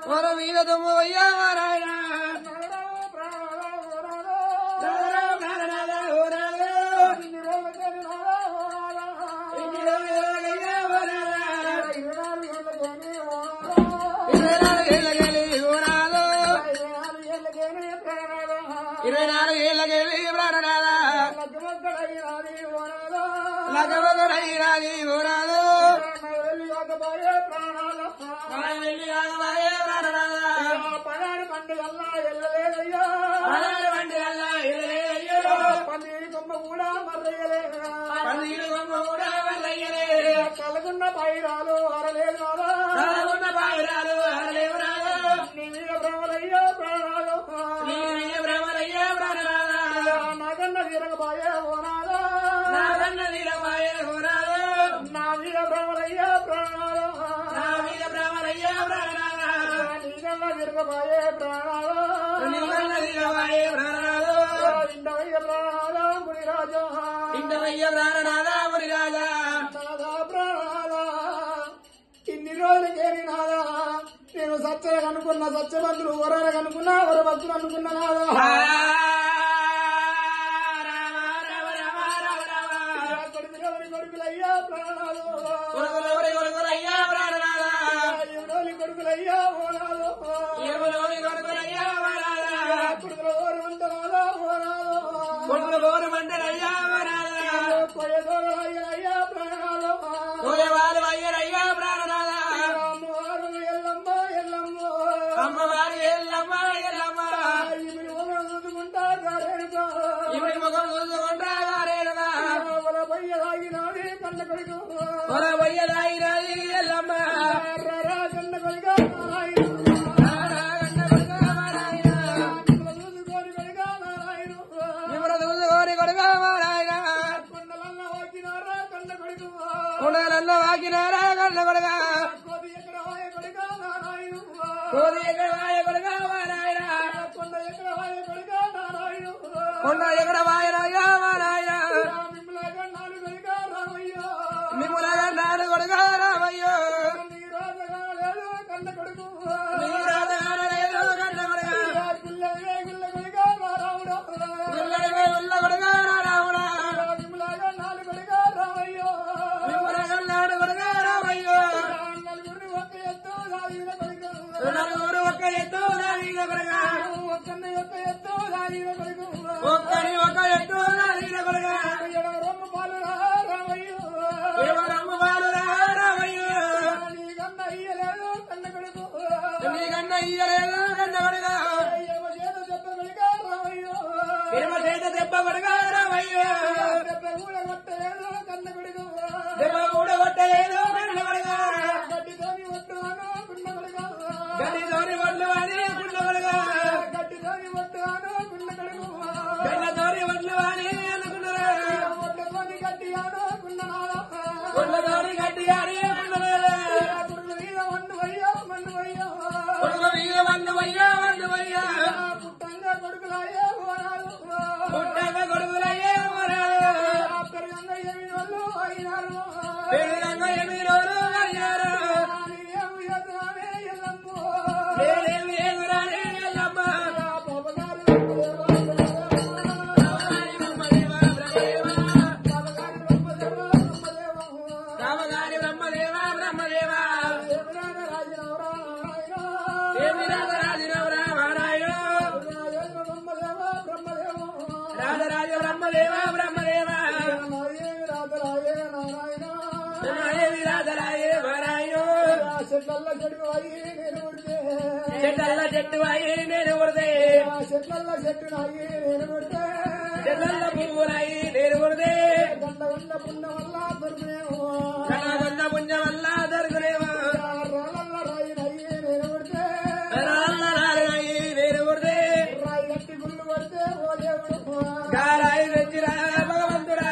వర మీద దుమ్ము అయ్యా నారాయణ కలగున్న పైరాలు అరలేదు భ్రమలయ్యో ప్రాణాలు నాకన్న వీరగబాయే ఓనాలు నా వీర భ్రమలయ్యో ప్రాణాలు నీకన్న వీరగబాయే ప్రాణాలు ఇండవయ్య ప్రాణాలు మునిరాజా ఇన్ని రోజులు చేరినాదా నేను సత్యగా కనుకున్నా సత్యవంతులు వరగా కనుకున్నా వర భక్తులు అనుకున్నా కాదా కొడుకులయ్యా ప్రాణాలు కొడుకులయ్యా ఓనాలు కొడుకుల ఓరు వంటనాలో ఓనాలు కొయ్యదోరయ్యా ప్రాణాలు అమ్మవారు ఎల్లమ్మ ఎల్లమ్మ అమ్మవారి ఎల్లమ్మ ఎల్లమ్మ ఇవి ముఖం చూసుకుంటా బయ్యలాగినాది కన్న కొడుకు వయ్యదాయిరాయి ఎల్లమ్మ కన్న కొడుక చూసుకొని కొడుక నారాయణ చూసుకోని కొడుగా నారాయణ కొండలన్న వాకినారా కన్న కొడుకు కొండలన్న వాకినారా కన్న కొడుగా కోది ఎక్కడ వాయ కొడుక నారాయణ కోది ఎక్కడ వాయ కొడుగా నారాయణ కొండ ఎక్కడ వాయ కొడుక నారాయణ కొండ ఎక్కడ వాయరాగా నారాయణ మిమ్మలాగా నాలుగు కొడుక రామయ్య మిమ్మల్ని నాడు కొడుగా రామయ్యో నీ రాజగా లేదు కన్న కొడుకు నీ రాజగాన లేదు కన్న కొడుగా గుల్ల కొడుక నారాయణ ఉల్ల కొడుగా రాముడా మిమ్మలాగా నాలుగు కొడుక రామయ్య మిమ్మల్ని నాడు కొడుగా రామయ్యో నలుగురిని ఒక్క ఎత్తు సాగిన కొడుకు నలుగురు ఒక్క ఎత్తు నాదిన కొడుగా ఒక్కని ఒక్క ఎత్తు సాగిన కొడుకు ఒక్కని ఒక ఎత్తు నాదిన కొడుగా రొమ్మ పాలు రామయ్య ఎవరమ్మ వారు రామయ్యో నీకన్నా ఇయ్యలేదు కన్న కొడుకు నీకన్న ఇయ్యలేదు కన్న కొడుగా ఏమో చేత చెప్ప కొడుక రామయ్య ఎడమ చేత దెబ్బ కొడుగా రామయ్యో దెబ్బ కూడా కొట్టలేదు కన్న కొడుకు దెబ్బ కూడా కొట్టలేదు కన్న కొడుగా గడ్డితోని ఒట్టుగాను గుండ కొడుక గడితోని వడ్లు అని గుండ్ల కొడుగా గడ్డితోని ఒట్టుగాను గుండ కొడుకు గడ్డతోని వడ్లు అని అనుకున్నారా ఒడ్డుకొని గడ్డియాను గుండనాల గుండ్లతోని గడ్డి అని అనుకున్నారా గుండు మీద మన్ను వయ్యో కొడుకు మీద వన్ను వయ్యా పుట్టంగా కొడుకులాయే ఓనాలు పుట్టక కొడుకులయ్యే వరాలు పెరుగంగా ఏమి వాళ్ళు అయినారు పెళ్ళంగా ఎన్ని రోజులు అయ్యారు ఏమి ఎదురానే ఎల్లమ్మ నేనేమి ఎదురాని ఎల్లమ్మ బాబగారు రామగారి బ్రహ్మదేవా బ్రహ్మదేవా ఏమి రాజరాజునవరా నారాయణ రాజరాజ బ్రహ్మదేవా బ్రహ్మదేవా ఏమి రాజరాయే నారాయణ చెట్ల చెట్టు అయ్యి నేను ఉడితే చెట్టల్ల చెట్టు అయి నేను కొడితే చెట్ల చెట్టు అయ్యి నేను ఉడితే చెట్ల పువ్వులయి నేను కొడితే గంట గంట పున్న వల్ల దొరికేమో కళగొండ పుణ్యం వల్ల దొరుకునేవా రాళ్ళ రాయి అయ్యి నేను ఉడితే రాళ్ళ రాయి నేను కొడితే రాయి గట్టి గుళ్ళు పడితే ఓ దేవుడు గారాయి తెచ్చిరా భగవంతుడా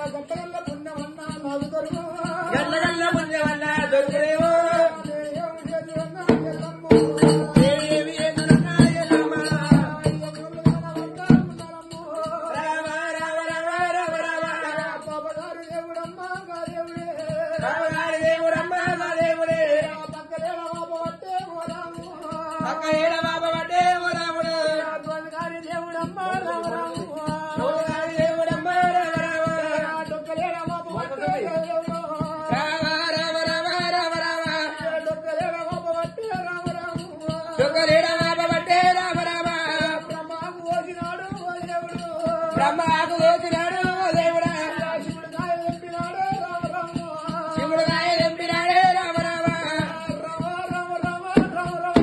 గంట గంట పుణ్యమన్నా నాకు దొరుకు గల్ల గల్ల పుణ్యం వల్ల దొరుకునేవో ఏమి చేసి అన్నా ఎల్లమ్మ ఏమి ఎదురున్నా ఎల్లమ్మ రామ రామ రామ రామ రామ బాబగారు దేవుడమ్మా దేవుడే రామగారి దేవుడమ్మ పక్కనేడ బాబ పట్టే ఓ రాముడు గోదారి దేవుడమ్మ రామ రామ గోదారి దేవుడమ్మ రామ రామ డొక్కలేడ బాబ పట్టే దేవుడు రామ రామ రామ రామ రామ డొక్కలేడ బాబ పట్టే రామ రామ చుక్కలేడ బాబ పట్టే రామ రామ బ్రహ్మకు ఓసినాడు ఓ దేవుడు బ్రహ్మకు ఓసినాడు ఓ దేవుడా శివుడు కాయ తెంపినాడు రామ రామ శివుడు కాయ తెంపినాడే రామ రామ రామ రామ రామ రామ రామ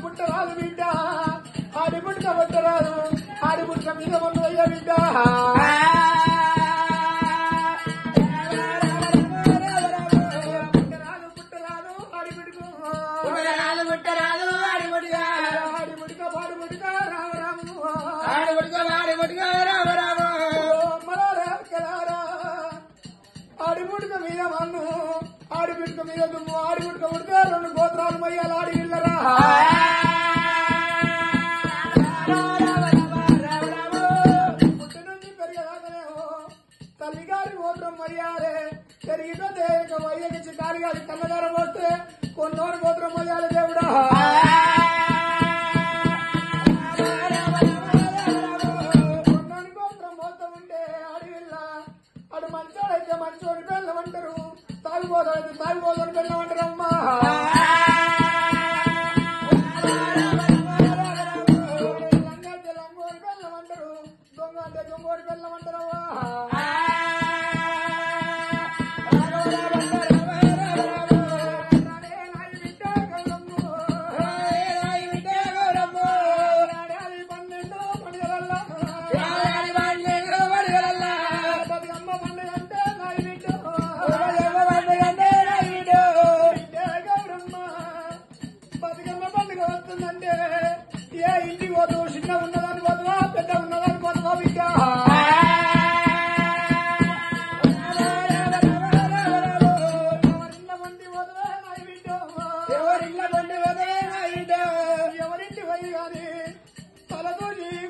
పుట్టరాదు బిడ్డ ఆడి పుట్ట పుట్టరాదు ఆడి పుట్ట మీద మొన్న అయ్యా బిడ్డ పుట్టరాదు ఆడి బిడ్డకు పుట్టరాదు ఆడి ముడిగా ఆడి ముడిక పాడు ముడిక రామ రాము ఆడి ముడిగా రామ రామ ఆడి ముడిక మీద మన్ను ఆడి బిడ్డ మీద దుమ్ము ఆడి ముడిక ముడితే 2 గోత్రాలు మయ్యాలి ఆడి ఇల్లరా పుట్టి నుంచి పెరిగేదాకనేమో తల్లిగారి గోత్రం మర్యాదే పెరిగితే దేవిక వయ్యకి చికారి గారి కన్నదారం పోతే కొన్నోరు గోత్రం మర్యాద దేవుడా కొన్నోని గోత్రం పోతూ ఉంటే అడవిల్ల అడు మంచోడైతే మంచోడి పెళ్ళమంటారు తాగిపోతాడైతే తాగిపోతాడు పెళ్ళమంటారమ్మా లంగైతే లంగోడి పెళ్ళమంటారు దొంగ అంటే దొంగోడి పెళ్ళమంటారవ్వా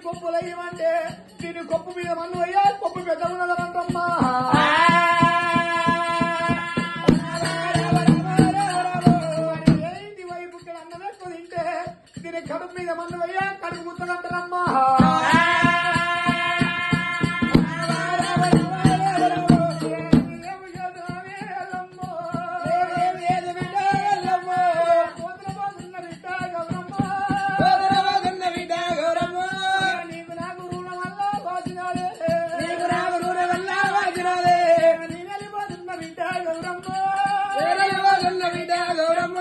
కొప్పులయ్యమంటే దీని కొప్పు మీద మన్ను అయ్యా కొప్పు పెద్ద ఉన్నదనంటమ్మా ఏంటి వైపు అన్నం ఎక్కువ తింటే దీని కడుపు మీద మన్ను అయ్యా కడుపు గుర్తులంటారమ్మా గౌరమ్మ